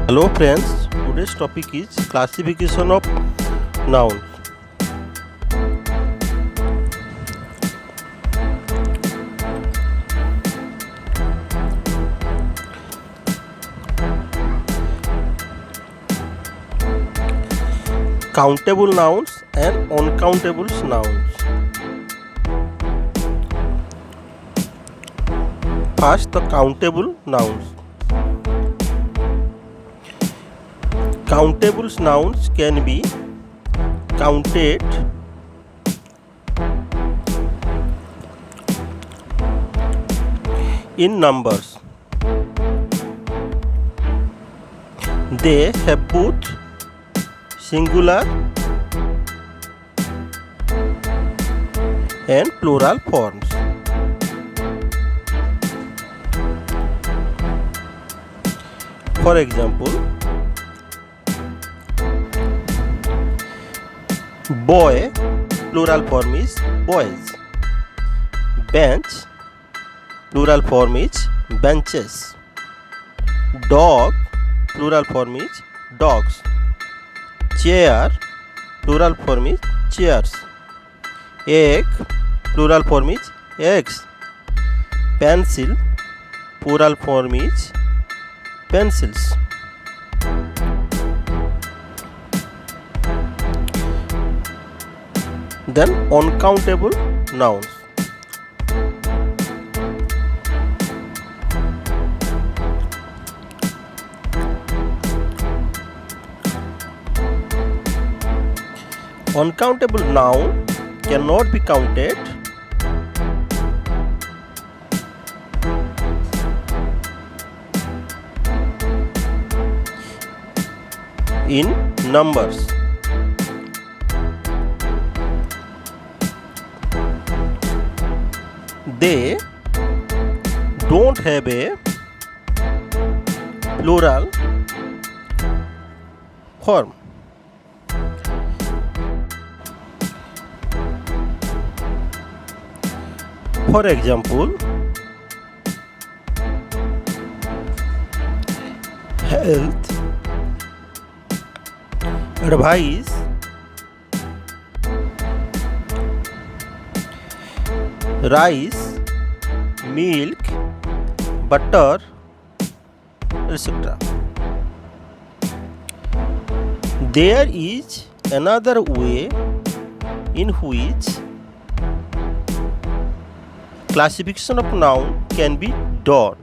Hello friends, today's topic is classification of nouns. Countable nouns and uncountable nouns. First, the countable nouns. Countable nouns can be counted in numbers. They have both singular and plural forms. For example, boy, plural form is boys. Bench, plural form is benches. Dog, plural form is dogs. Chair, plural form is chairs. Egg, plural form is eggs. Pencil, plural form is pencils. Then uncountable nouns. Uncountable noun cannot be counted in numbers. They don't have a plural form. For example, health, advice, rice, milk, butter, etc. There is another way in which classification of noun can be done.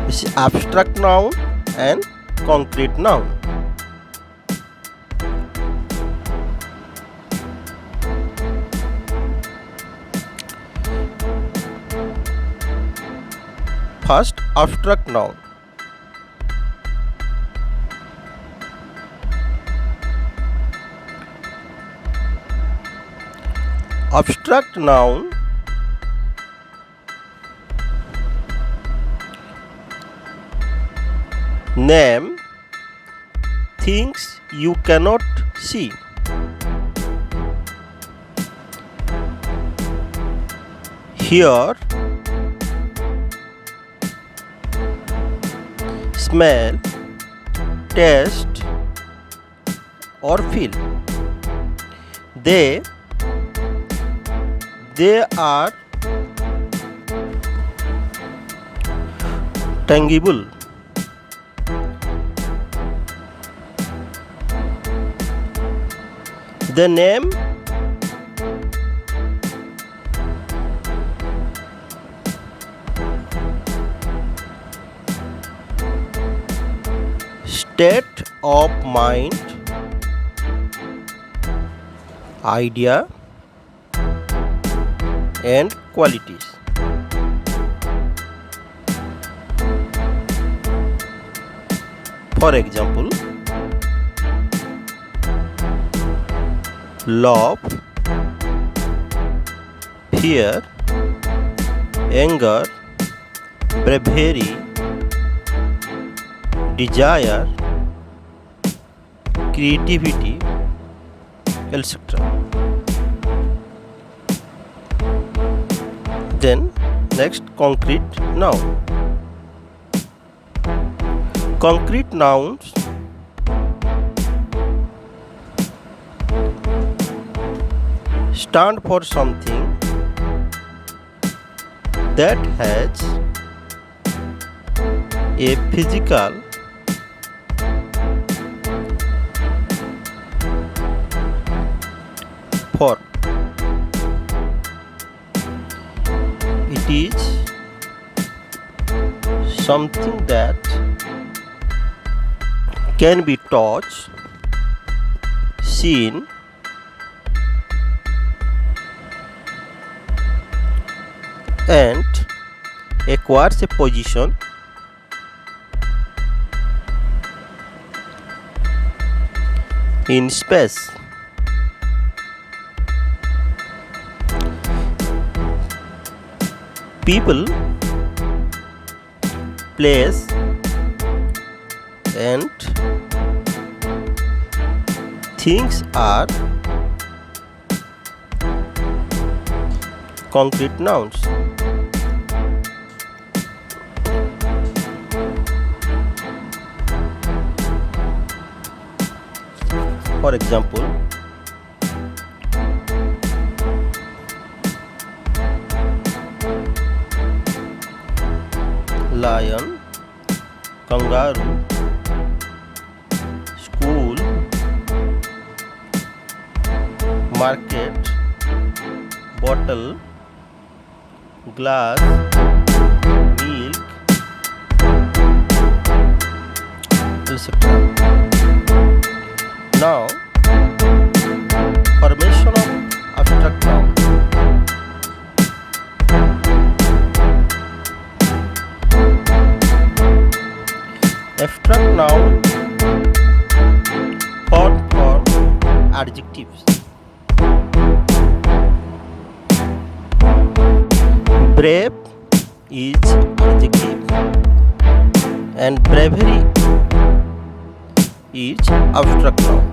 This is abstract noun and concrete noun. First, abstract noun. Abstract noun name things you cannot see. Hear, smell, taste, or feel. They are tangible. The name state of mind, idea, and qualities. For example, love, fear, anger, bravery, desire, creativity, etc. Then next, concrete noun. Concrete nouns stand for something that has a physical form. It is something that can be touched, seen, and acquires a position in space. People, place, and things are concrete nouns. For example, lion, kangaroo, school, market, bottle, glass, milk, etc. Now, formation of abstract noun. Abstract noun form adjectives. Brave is adjective and bravery is abstract noun.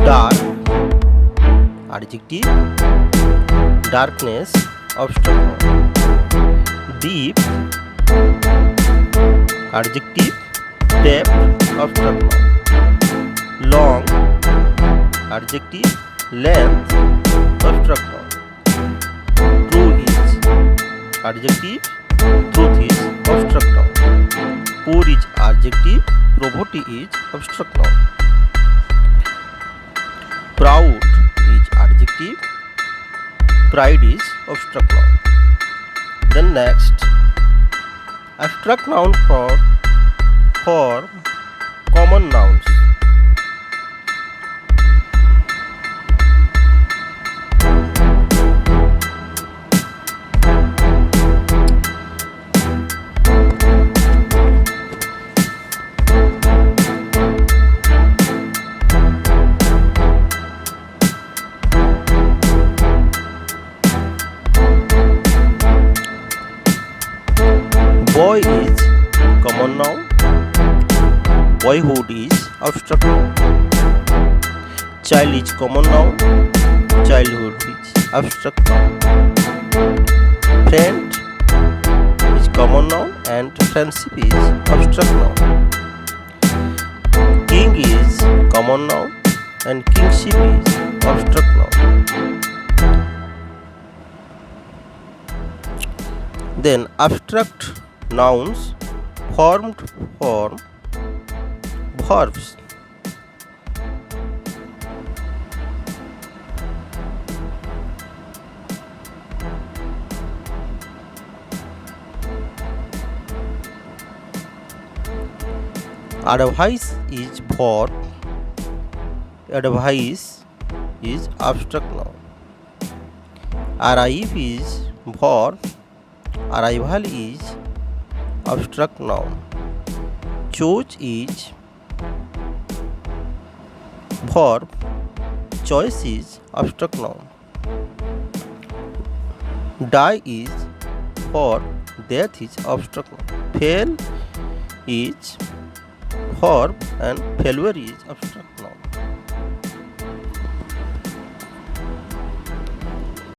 Dark adjective, darkness abstract noun. Deep adjective, depth abstract noun. Long adjective, length abstract noun. True is adjective, truth is abstract noun. Poor is adjective, poverty is abstract noun. Proud is adjective, pride is abstract noun. Then next, abstract noun for common nouns. Boy is common noun. Boyhood is abstract noun. Child is common noun. Childhood is abstract noun. Friend is common noun and friendship is abstract noun. King is common noun and kingship is abstract noun. Then abstract nouns formed from verbs. Advice is verb. Advice is abstract noun. Arrive is verb. Arrival is abstract noun. Choose is verb. Choice is abstract noun. Die is verb. Death is abstract noun. Fail is verb and failure is abstract noun.